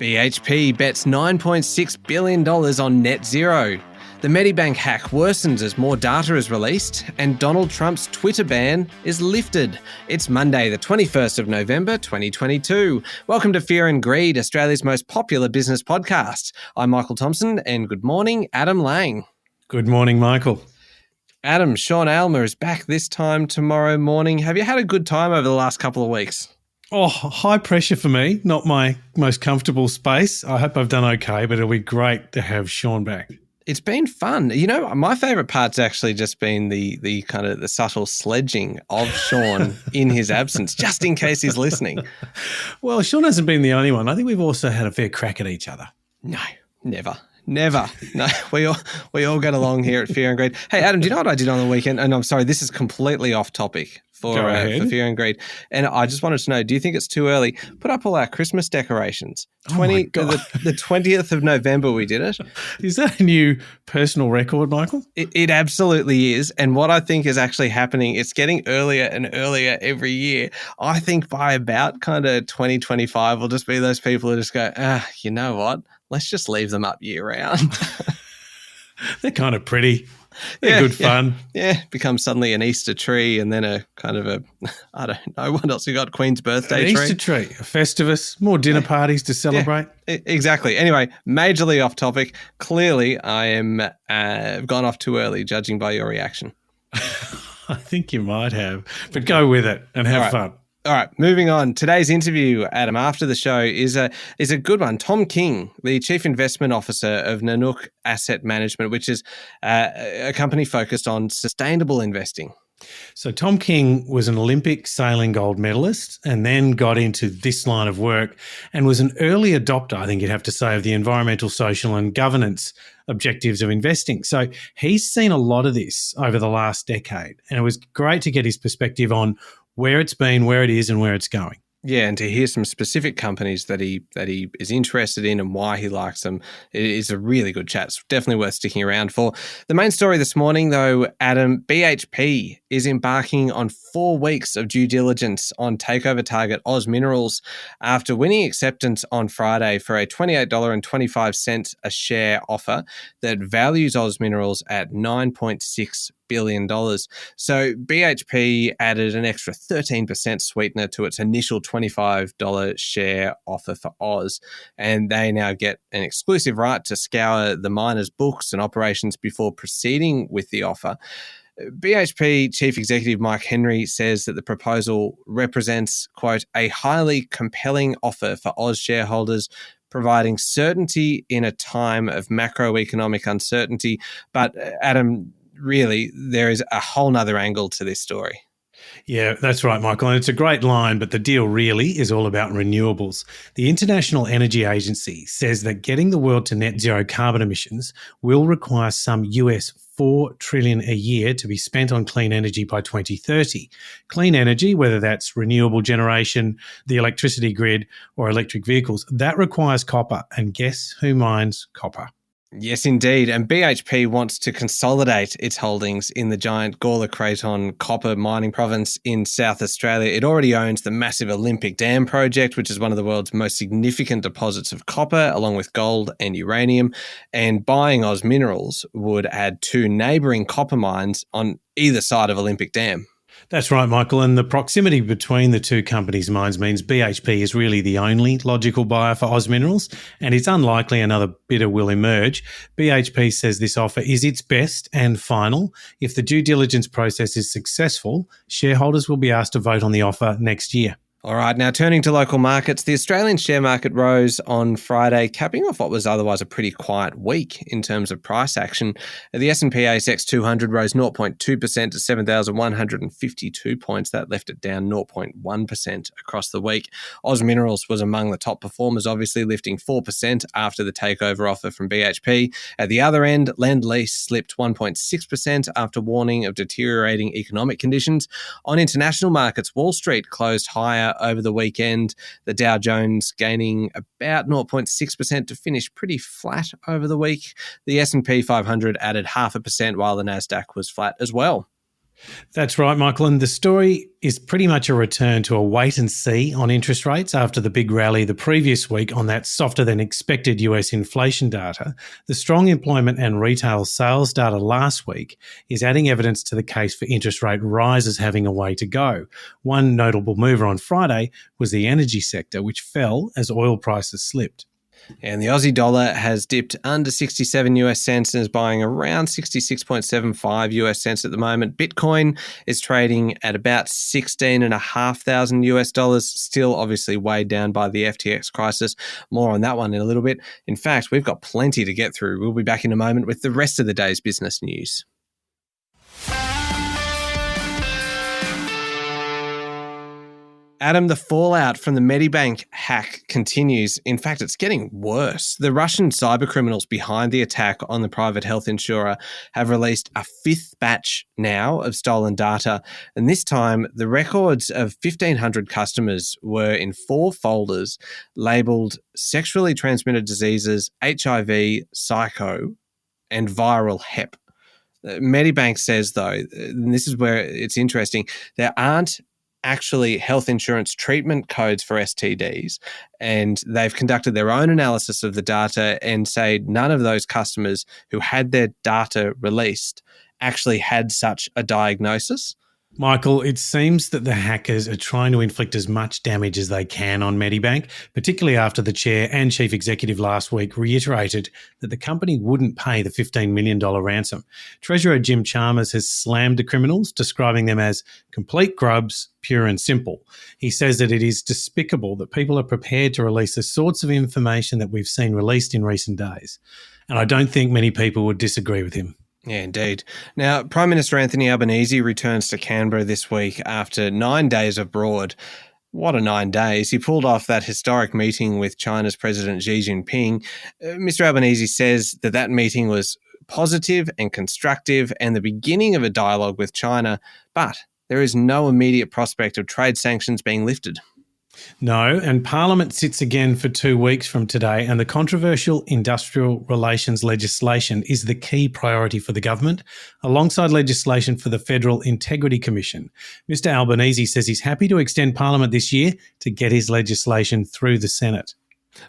BHP bets $9.6 billion on net zero. The Medibank hack worsens as more data is released, and Donald Trump's Twitter ban is lifted. It's Monday, the 21st of November, 2022. Welcome to Fear and Greed, Australia's most popular business podcast. I'm Michael Thompson, and good morning, Adam Lang. Good morning, Michael. Adam, Sean Aylmer is back this time tomorrow morning. Have you had a good time over the last couple of weeks? Oh, high pressure for me, not my most comfortable space. I hope I've done okay, but it'll be great to have Sean back. It's been fun. You know, my favourite part's actually just been the kind of the subtle sledging of Sean in his absence, just in case he's listening. Well, Sean hasn't been the only one. I think we've also had a fair crack at each other. No, never. No, we all get along here at Fear and Greed. Hey, Adam, do you know what I did on the weekend? And I'm sorry, this is completely off topic for Fear and Greed. And I just wanted to know, do you think it's too early? Put up all our Christmas decorations. My God. The 20th of November we did it. Is that a new personal record, Michael? It absolutely is. And what I think is actually happening, it's getting earlier and earlier every year. I think by about kind of 2025, we'll just be those people who just go, you know what? Let's just leave them up year round. They're kind of pretty. They're good fun. Yeah, becomes suddenly an Easter tree and then a kind of a, I don't know, what else you got? Queen's birthday An tree? Easter tree, a Festivus, more dinner parties to celebrate. Yeah, exactly. Anyway, majorly off topic. Clearly, I am gone off too early, judging by your reaction. I think you might have, but go with it and have fun. All right, moving on. Today's interview, Adam, after the show is a good one. Tom King, the Chief Investment Officer of Nanook Asset Management, which is a company focused on sustainable investing. So Tom King was an Olympic sailing gold medalist and then got into this line of work and was an early adopter, I think you'd have to say, of the environmental, social and governance objectives of investing. So he's seen a lot of this over the last decade, and it was great to get his perspective on where it's been, where it is and where it's going. Yeah, and to hear some specific companies that he is interested in and why he likes them, it is a really good chat. It's definitely worth sticking around for. The main story this morning, though, Adam, BHP is embarking on 4 weeks of due diligence on takeover target Oz Minerals after winning acceptance on Friday for a $28.25 a share offer that values Oz Minerals at $9.6 billion. So BHP added an extra 13% sweetener to its initial $25 share offer for Oz, and they now get an exclusive right to scour the miners' books and operations before proceeding with the offer. BHP Chief Executive Mike Henry says that the proposal represents, quote, a highly compelling offer for Oz shareholders, providing certainty in a time of macroeconomic uncertainty. But Adam, really, there is a whole nother angle to this story. Yeah, that's right, Michael. And it's a great line, but the deal really is all about renewables. The International Energy Agency says that getting the world to net zero carbon emissions will require some US $4 trillion a year to be spent on clean energy by 2030. Clean energy, whether that's renewable generation, the electricity grid, or electric vehicles, that requires copper. And guess who mines copper? Yes, indeed. And BHP wants to consolidate its holdings in the giant Gawler Craton copper mining province in South Australia. It already owns the massive Olympic Dam project, which is one of the world's most significant deposits of copper, along with gold and uranium. And buying Oz Minerals would add 2 neighbouring copper mines on either side of Olympic Dam. That's right, Michael. And the proximity between the two companies' mines means BHP is really the only logical buyer for Oz Minerals, and it's unlikely another bidder will emerge. BHP says this offer is its best and final. If the due diligence process is successful, shareholders will be asked to vote on the offer next year. All right, now turning to local markets, the Australian share market rose on Friday, capping off what was otherwise a pretty quiet week in terms of price action. The S&P ASX 200 rose 0.2% to 7,152 points. That left it down 0.1% across the week. Oz Minerals was among the top performers, obviously lifting 4% after the takeover offer from BHP. At the other end, Lendlease slipped 1.6% after warning of deteriorating economic conditions. On international markets, Wall Street closed higher over the weekend, the Dow Jones gaining about 0.6% to finish pretty flat over the week. The S&P 500 added 0.5%, while the Nasdaq was flat as well. That's right, Michael. And the story is pretty much a return to a wait and see on interest rates after the big rally the previous week on that softer than expected US inflation data. The strong employment and retail sales data last week is adding evidence to the case for interest rate rises having a way to go. One notable mover on Friday was the energy sector, which fell as oil prices slipped. And the Aussie dollar has dipped under 67 US cents and is buying around 66.75 US cents at the moment. Bitcoin is trading at about 16,500 US dollars, still obviously weighed down by the FTX crisis. More on that one in a little bit. In fact, we've got plenty to get through. We'll be back in a moment with the rest of the day's business news. Adam, the fallout from the Medibank hack continues. In fact, it's getting worse. The Russian cybercriminals behind the attack on the private health insurer have released a fifth batch now of stolen data. And this time, the records of 1,500 customers were in 4 folders labelled sexually transmitted diseases, HIV, psycho, and viral hep. Medibank says, though, and this is where it's interesting, there aren't actually health insurance treatment codes for STDs, and they've conducted their own analysis of the data and say none of those customers who had their data released actually had such a diagnosis. Michael, it seems that the hackers are trying to inflict as much damage as they can on Medibank, particularly after the chair and chief executive last week reiterated that the company wouldn't pay the $15 million ransom. Treasurer Jim Chalmers has slammed the criminals, describing them as complete grubs, pure and simple. He says that it is despicable that people are prepared to release the sorts of information that we've seen released in recent days. And I don't think many people would disagree with him. Yeah, indeed. Now, Prime Minister Anthony Albanese returns to Canberra this week after 9 days abroad. What a 9 days. He pulled off that historic meeting with China's President Xi Jinping. Mr. Albanese says that that meeting was positive and constructive and the beginning of a dialogue with China, but there is no immediate prospect of trade sanctions being lifted. No, and Parliament sits again for 2 weeks from today, and the controversial industrial relations legislation is the key priority for the government, alongside legislation for the Federal Integrity Commission. Mr. Albanese says he's happy to extend Parliament this year to get his legislation through the Senate.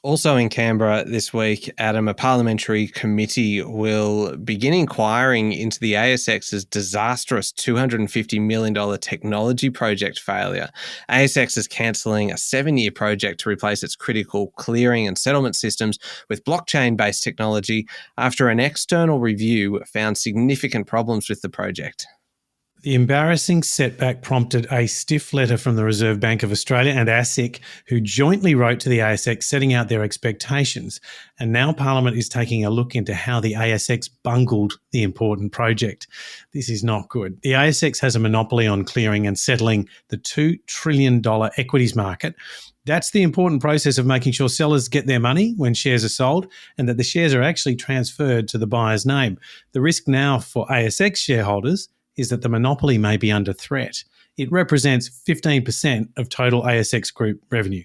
Also in Canberra this week, Adam, a parliamentary committee will begin inquiring into the ASX's disastrous $250 million technology project failure. ASX is cancelling a 7-year project to replace its critical clearing and settlement systems with blockchain-based technology after an external review found significant problems with the project. The embarrassing setback prompted a stiff letter from the Reserve Bank of Australia and ASIC, who jointly wrote to the ASX setting out their expectations. And now Parliament is taking a look into how the ASX bungled the important project. This is not good. The ASX has a monopoly on clearing and settling the $2 trillion equities market. That's the important process of making sure sellers get their money when shares are sold and that the shares are actually transferred to the buyer's name. The risk now for ASX shareholders is that the monopoly may be under threat. It represents 15% of total ASX Group revenue.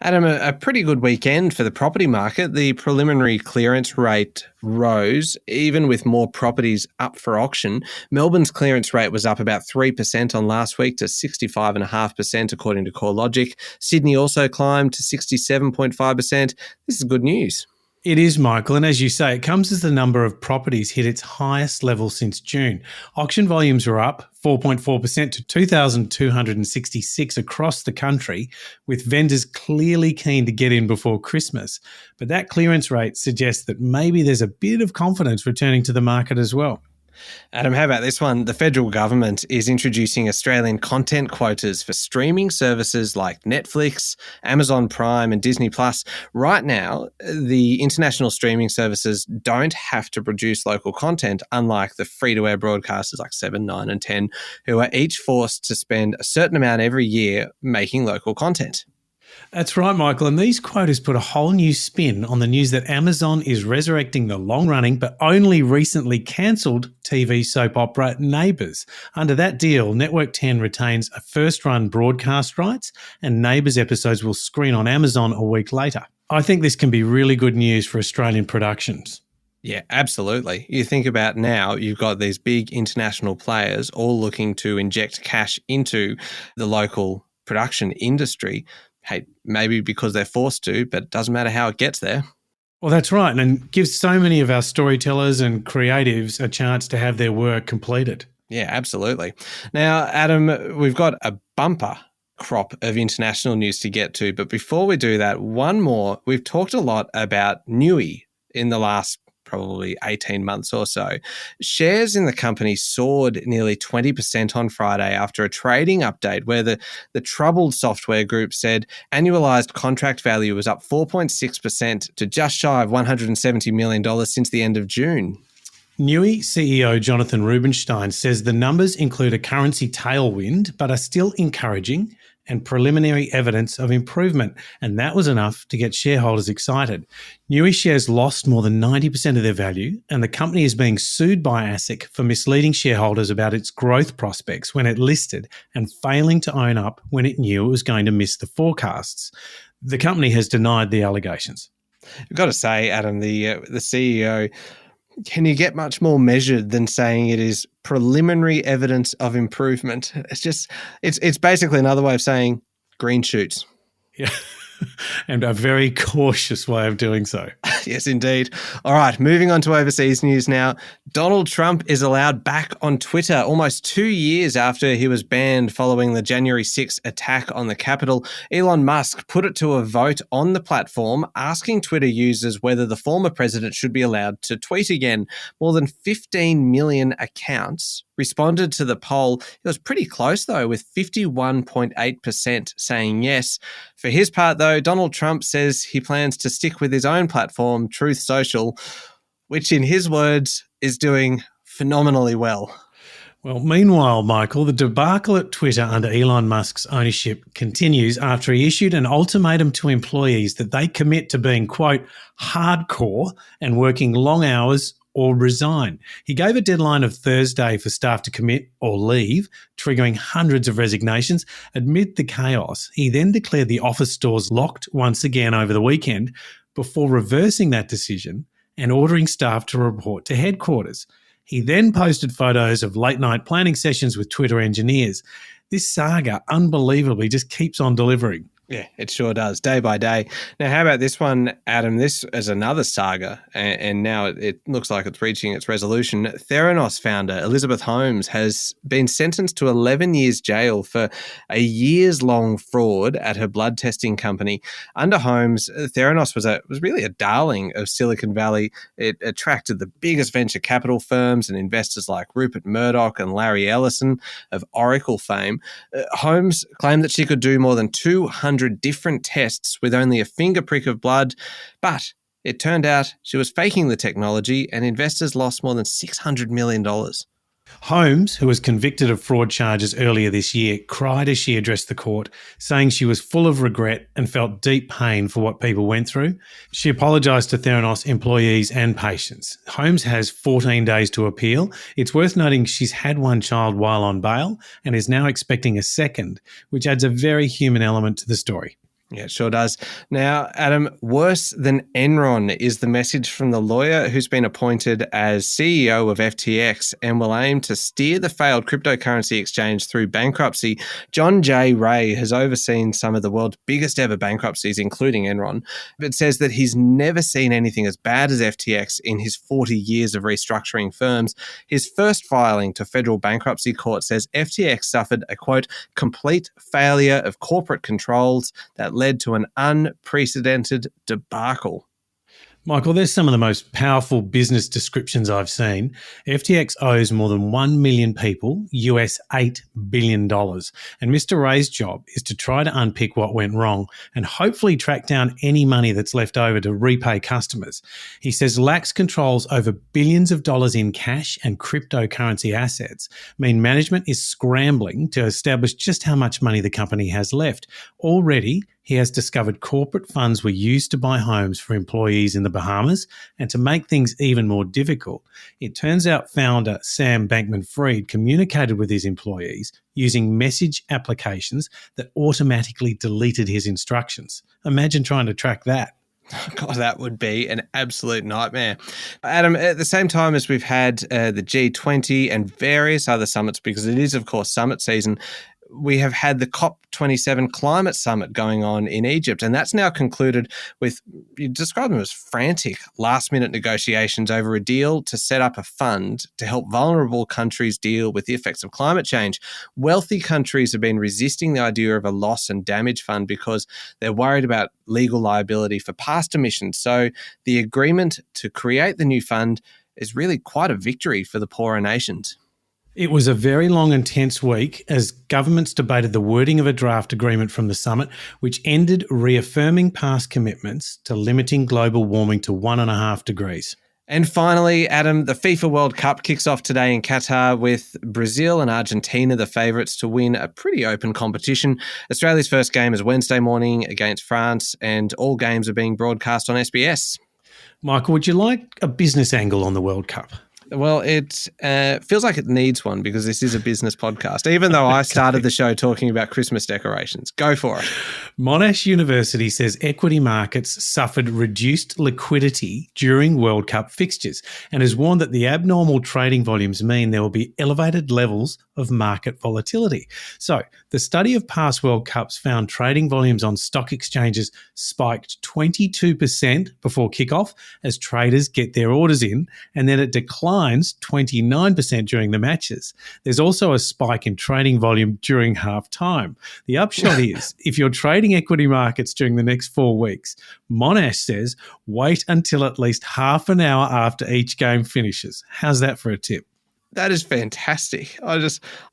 Adam, a pretty good weekend for the property market. The preliminary clearance rate rose, even with more properties up for auction. Melbourne's clearance rate was up about 3% on last week to 65.5%, according to CoreLogic. Sydney also climbed to 67.5%. This is good news. It is, Michael, and as you say, it comes as the number of properties hit its highest level since June. Auction volumes were up 4.4% to 2,266 across the country, with vendors clearly keen to get in before Christmas. But that clearance rate suggests that maybe there's a bit of confidence returning to the market as well. Adam, how about this one? The federal government is introducing Australian content quotas for streaming services like Netflix, Amazon Prime and Disney+. Right now, the international streaming services don't have to produce local content, unlike the free-to-air broadcasters like 7, 9 and 10, who are each forced to spend a certain amount every year making local content. That's right, Michael. And these quotas put a whole new spin on the news that Amazon is resurrecting the long-running but only recently cancelled TV soap opera Neighbours. Under that deal, Network 10 retains a first-run broadcast rights and Neighbours episodes will screen on Amazon a week later. I think this can be really good news for Australian productions. Yeah, absolutely. You think about now, you've got these big international players all looking to inject cash into the local production industry. Hey, maybe because they're forced to, but it doesn't matter how it gets there. Well, that's right, and gives so many of our storytellers and creatives a chance to have their work completed. Yeah, absolutely. Now, Adam, we've got a bumper crop of international news to get to. But before we do that, one more. We've talked a lot about Nui in the last probably 18 months or so. Shares in the company soared nearly 20% on Friday after a trading update where the troubled software group said annualized contract value was up 4.6% to just shy of $170 million since the end of June. Nui CEO Jonathan Rubinstein says the numbers include a currency tailwind, but are still encouraging and preliminary evidence of improvement. And that was enough to get shareholders excited. Nui shares lost more than 90% of their value, and the company is being sued by ASIC for misleading shareholders about its growth prospects when it listed and failing to own up when it knew it was going to miss the forecasts. The company has denied the allegations. I've got to say, Adam, the CEO, can you get much more measured than saying it is preliminary evidence of improvement? It's basically another way of saying green shoots. Yeah. And a very cautious way of doing so. Yes, indeed. All right, moving on to overseas news now. Donald Trump is allowed back on Twitter almost 2 years after he was banned following the January 6th attack on the Capitol. Elon Musk put it to a vote on the platform, asking Twitter users whether the former president should be allowed to tweet again. More than 15 million accounts responded to the poll. It was pretty close, though, with 51.8% saying yes. For his part, though, Donald Trump says he plans to stick with his own platform, Truth Social, which in his words is doing phenomenally well. Well, meanwhile, Michael, the debacle at Twitter under Elon Musk's ownership continues after he issued an ultimatum to employees that they commit to being, quote, hardcore and working long hours or resign. He gave a deadline of Thursday for staff to commit or leave, triggering hundreds of resignations. Amid the chaos, he then declared the office doors locked once again over the weekend before reversing that decision and ordering staff to report to headquarters. He then posted photos of late-night planning sessions with Twitter engineers. This saga, unbelievably, just keeps on delivering. Yeah, it sure does, day by day. Now, how about this one, Adam? This is another saga, and now it looks like it's reaching its resolution. Theranos founder Elizabeth Holmes has been sentenced to 11 years jail for a years-long fraud at her blood testing company. Under Holmes, Theranos was really a darling of Silicon Valley. It attracted the biggest venture capital firms and investors like Rupert Murdoch and Larry Ellison of Oracle fame. Holmes claimed that she could do more than 200 different tests with only a finger prick of blood, but it turned out she was faking the technology and investors lost more than $600 million. Holmes, who was convicted of fraud charges earlier this year, cried as she addressed the court, saying she was full of regret and felt deep pain for what people went through. She apologised to Theranos employees and patients. Holmes has 14 days to appeal. It's worth noting she's had one child while on bail and is now expecting a second, which adds a very human element to the story. Yeah, it sure does. Now, Adam, worse than Enron is the message from the lawyer who's been appointed as CEO of FTX and will aim to steer the failed cryptocurrency exchange through bankruptcy. John J. Ray has overseen some of the world's biggest ever bankruptcies, including Enron, but says that he's never seen anything as bad as FTX in his 40 years of restructuring firms. His first filing to federal bankruptcy court says FTX suffered a, quote, complete failure of corporate controls that led to an unprecedented debacle. Michael, there's some of the most powerful business descriptions I've seen. FTX owes more than 1 million people US $8 billion. And Mr. Ray's job is to try to unpick what went wrong and hopefully track down any money that's left over to repay customers. He says lax controls over billions of dollars in cash and cryptocurrency assets mean management is scrambling to establish just how much money the company has left. Already, he has discovered corporate funds were used to buy homes for employees in the Bahamas, and to make things even more difficult, it turns out founder Sam Bankman-Fried communicated with his employees using message applications that automatically deleted his instructions. Imagine trying to track that. God, that would be an absolute nightmare. Adam, at the same time as we've had the G20 and various other summits, because it is, of course, summit season, we have had the COP27 climate summit going on in Egypt, and that's now concluded with, you describe them as frantic last-minute negotiations over a deal to set up a fund to help vulnerable countries deal with the effects of climate change. Wealthy countries have been resisting the idea of a loss and damage fund because they're worried about legal liability for past emissions. So the agreement to create the new fund is really quite a victory for the poorer nations. It was a very long and tense week as governments debated the wording of a draft agreement from the summit, which ended reaffirming past commitments to limiting global warming to 1.5 degrees. And finally, Adam, the FIFA World Cup kicks off today in Qatar with Brazil and Argentina the favourites to win a pretty open competition. Australia's first game is Wednesday morning against France, and all games are being broadcast on SBS. Michael, would you like a business angle on the World Cup? Well, it feels like it needs one because this is a business podcast, even though I started the show talking about Christmas decorations. Go for it. Monash University says equity markets suffered reduced liquidity during World Cup fixtures and has warned that the abnormal trading volumes mean there will be elevated levels of market volatility. So the study of past World Cups found trading volumes on stock exchanges spiked 22% before kickoff as traders get their orders in, and then it declined 29% during the matches. There's also a spike in trading volume during half time. The upshot is, if you're trading equity markets during the next 4 weeks, Monash says wait until at least half an hour after each game finishes. How's that for a tip? That is fantastic.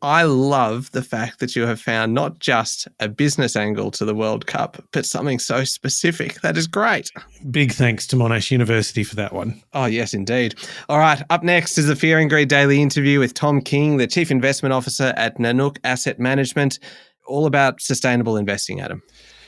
I love the fact that you have found not just a business angle to the World Cup, but something so specific. That is great. Big thanks to Monash University for that one. Oh, yes, indeed. All right, up next is the Fear and Greed Daily interview with Tom King, the Chief Investment Officer at Nanook Asset Management, all about sustainable investing, Adam.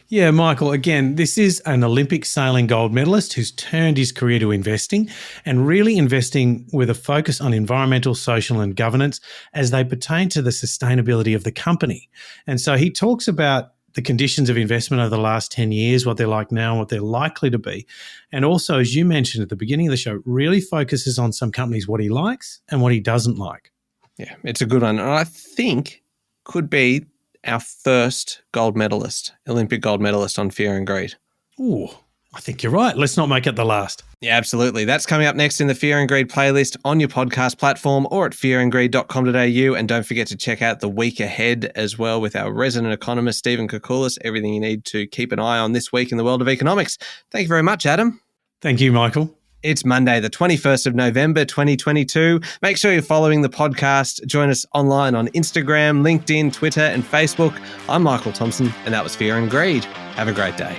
Yeah, Michael, again, this is an Olympic sailing gold medalist who's turned his career to investing and really investing with a focus on environmental, social and governance as they pertain to the sustainability of the company. And so he talks about the conditions of investment over the last 10 years, what they're like now and what they're likely to be. And also, as you mentioned at the beginning of the show, really focuses on some companies, what he likes and what he doesn't like. Yeah, it's a good one. And I think could be our first gold medalist, Olympic gold medalist on Fear and Greed. Ooh, I think you're right. Let's not make it the last. Yeah, absolutely. That's coming up next in the Fear and Greed playlist on your podcast platform or at fearandgreed.com.au. And don't forget to check out the week ahead as well with our resident economist, Stephen Koukoulas. Everything you need to keep an eye on this week in the world of economics. Thank you very much, Adam. Thank you, Michael. It's Monday, the 21st of November, 2022. Make sure you're following the podcast. Join us online on Instagram, LinkedIn, Twitter, and Facebook. I'm Michael Thompson, and that was Fear and Greed. Have a great day.